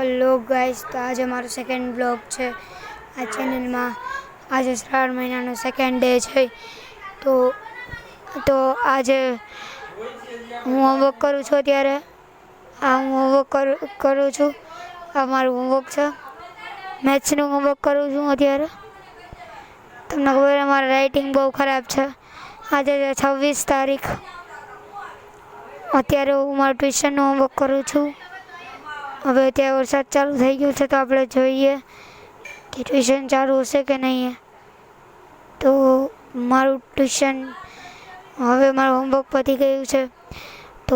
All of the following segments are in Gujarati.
હેલો ગાઈસ, તો આજે મારો સેકન્ડ બ્લોગ છે આ ચેનલમાં. આજે શ્રાવણ મહિનાનો સેકન્ડ ડે છે. તો આજે હું હોમવર્ક કરું છું. અત્યારે હું હોમવર્ક કરું છું. આ મારું હોમવર્ક છે. મેથ્સનું હોમવર્ક કરું છું અત્યારે. તમને ખબર મારું રાઇટિંગ બહુ ખરાબ છે. આજે 26 તારીખ. અત્યારે હું મારું ટ્યુશનનું હોમવર્ક કરું છું. હવે ત્યાં વરસાદ ચાલુ થઈ ગયો છે, તો આપણે જોઈએ કે ટ્યુશન ચાલુ હશે કે નહીં. તો મારું ટ્યુશન હવે મારું હોમવર્ક પતી ગયું છે. તો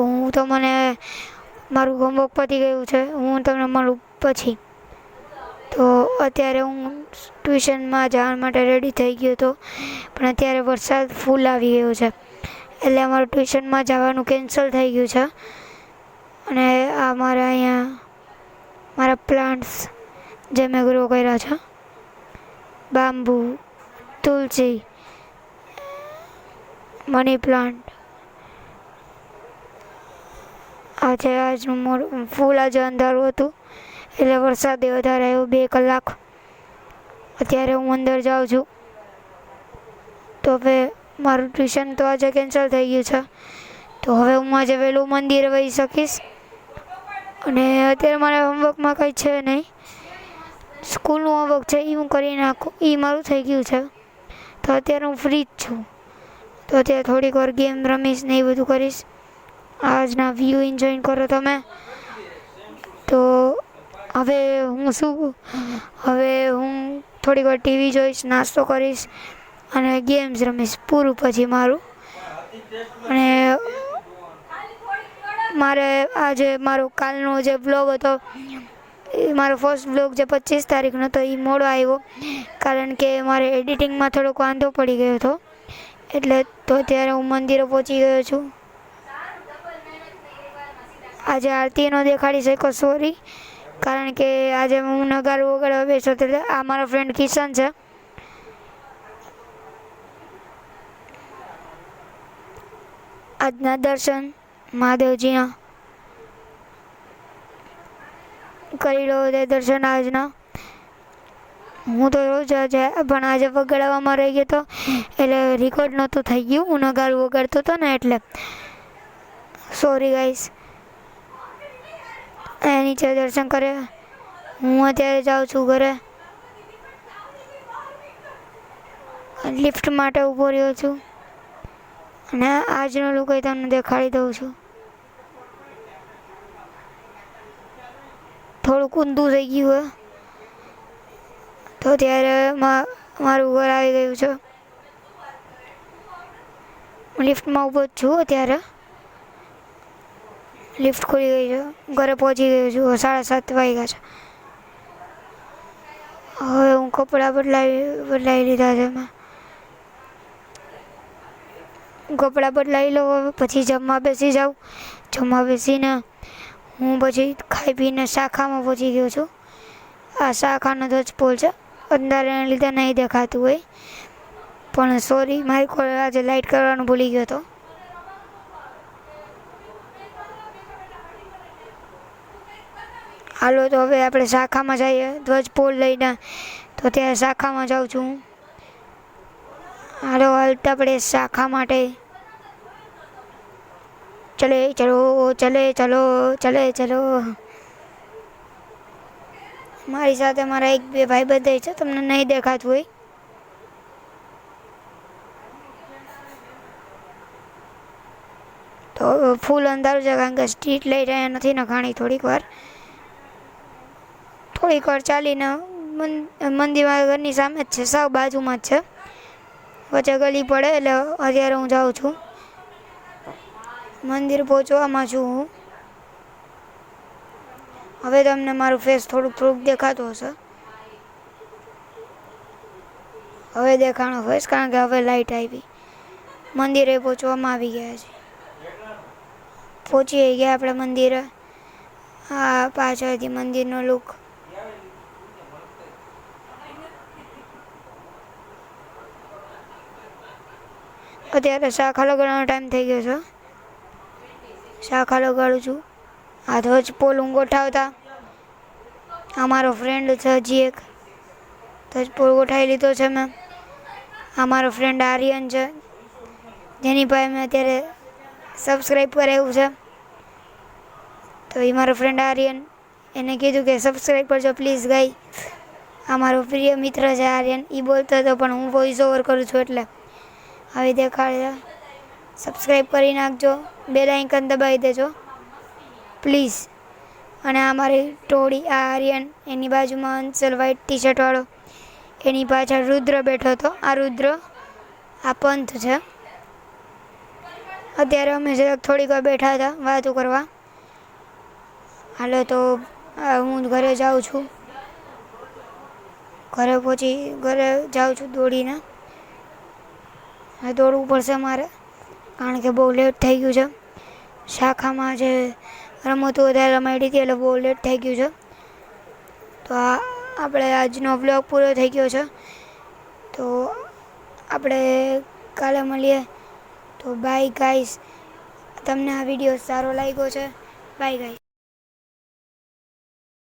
મારું હોમવર્ક પતી ગયું છે. હું તમને મળું પછી. તો અત્યારે હું ટ્યુશનમાં જવા માટે રેડી થઈ ગયો હતો, પણ અત્યારે વરસાદ ફૂલ આવી ગયો છે, એટલે અમારું ટ્યુશનમાં જવાનું કેન્સલ થઈ ગયું છે. અને આ મારા પ્લાન્ટ્સ જે મેં ગ્રો કર્યા છે, બાંબુ, તુલસી, મની પ્લાન્ટ, આજનું ફૂલ આજે અંધારું હતું, એટલે વરસાદે વધારે આવ્યો 2 કલાક. અત્યારે હું અંદર જાઉં છું. તો હવે મારું ટ્યુશન તો આજે કેન્સલ થઈ ગયું છે. તો હવે હું આજે વહેલું મંદિરે વહી શકીશ. અને અત્યારે મારા હોમવર્કમાં કંઈ છે નહીં. સ્કૂલનું હોમવર્ક છે એ હું કરી નાખું, એ મારું થઈ ગયું છે. તો અત્યારે હું ફ્રી જ છું. તો અત્યારે થોડીક વાર ગેમ રમીશ ને એ બધું કરીશ. આજના વ્યૂ એન્જોય કરો તમે. તો હવે હું થોડીક વાર ટીવી જોઈશ, નાસ્તો કરીશ અને ગેમ્સ રમીશ. પૂરું પછી મારું. અને મારો કાલનો જે બ્લોગ હતો, એ મારો ફર્સ્ટ બ્લોગ જે 25 તારીખનો હતો, એ મોડો આવ્યો, કારણ કે મારે એડિટિંગમાં થોડોક વાંધો પડી ગયો હતો. એટલે તો ત્યારે હું મંદિરે પહોંચી ગયો છું. આજે આરતી ન દેખાડી શક્યો, સોરી, કારણ કે આજે હું નગારું વગાડવા બેસો. એટલે આ મારો ફ્રેન્ડ કિશન છે. આજના દર્શન મહાદેવજીના કરી લો. તે દર્શન આજના હું તો રોજ પણ આજે વગાડવામાં રહી ગયો હતો, એટલે રેકોર્ડ નહોતું થઈ ગયું. હું નગારું વગાડતો હતો ને, એટલે સોરી ગાઈસ. નીચે દર્શન કરે. હું અત્યારે જાઉં છું ઘરે. લિફ્ટ માટે ઊભો રહ્યો છું અને આજનો લુક તમને દેખાડી દઉં છું. થોડુંક ઊંધું થઈ ગયું હોય, તો ત્યારે મારું ઘર આવી ગયું છે. હું લિફ્ટમાં ઊભો જ છું. અત્યારે લિફ્ટ ખુલી ગઈ છે. ઘરે પહોંચી ગયો છું. 7:30 વાગ્યા છે. હવે હું કપડાં બદલાવી લીધા છે. કપડાં બદલાવી લઉં. હવે પછી જમવા બેસી જાઉં. જમવા બેસીને હું પછી ખાઈ પીને શાખામાં પહોંચી ગયો છું. આ શાખાનો ધ્વજપોલ છે. અંધારાને લીધે નહીં દેખાતું હોય, પણ સોરી, મારી આજે લાઇટ કરવાનું ભૂલી ગયો હતો. હાલો, તો હવે આપણે શાખામાં જઈએ ધ્વજપોલ લઈને. તો ત્યાં શાખામાં જાઉં છું. હાલતા આપણે શાખા માટે. ચલે ચલો. મારી સાથે મારા 1-2 ભાઈ બંધ છે, તમને નહીં દેખાતું હોય. તો ફૂલ અંધારું છે, કારણ કે સ્ટ્રીટ લાઈટ અહીંયા નથી નખાણી. થોડીક વાર ચાલીને મંદિરમાં ઘરની સામે જ છે, સાવ બાજુમાં જ છે. વચ્ચે ગલી પડે, એટલે અત્યારે હું જાઉં છું. મંદિર પહોંચવામાં છું હું. હવે તમને મારું ફેસ થોડુંક દેખાતું હશે. હવે દેખાણો ફેસ, કારણ કે હવે લાઇટ આવી. મંદિરે પહોંચવામાં આવી ગયા છે. પહોંચી ગયા આપણે મંદિરે. આ પાછળથી મંદિરનો લુક. અત્યારે શાખા લગાડવાનો ટાઈમ થઈ ગયો છે. શાખા લગાડું છું. આ ધ્વજપોલ હું ગોઠવતા આ મારો ફ્રેન્ડ છે હજી એક, તો જ પૂરો ગોઠવી લીધો છે મેં. આ મારો ફ્રેન્ડ આર્યન છે, જેની પાસે મેં અત્યારે સબસ્ક્રાઈબ કરાવ્યું છે. તો એ મારો ફ્રેન્ડ આર્યન, એને કીધું કે સબસ્ક્રાઈબ કરજો પ્લીઝ ગાઈ. આ મારો પ્રિય મિત્ર છે આર્યન, એ બોલતો હતો પણ હું વોઇસ ઓવર કરું છું એટલે આવી દેખાડે. સબસ્ક્રાઈબ કરી નાખજો, બેલ આઇકન દબાવી દેજો પ્લીઝ. અને આ મારી ટોળી, આ આર્યન, એની બાજુમાં અંશલ વ્હાઈટ ટી શર્ટવાળો, એની પાછળ રુદ્ર બેઠો હતો. આ રુદ્ર, આ પંથ છે. અત્યારે અમે થોડીક વાર બેઠા હતા વાતો કરવા. હાલો તો હું ઘરે જાઉં છું, ઘરે જાઉં છું દોડીને. હવે દોડવું પડશે મારે, કારણ કે બહુ લેટ થઈ ગયું છે. શાખામાં જે રમતો વધારે રમાડી હતી એટલે બહુ લેટ થઈ ગયું છે. તો આપણે આજનો બ્લોગ પૂરો થઈ ગયો છે. તો આપણે કાલે મળીએ. તો બાય ગાઈસ. તમને આ વિડીયો સારો લાગ્યો છે? Bye guys.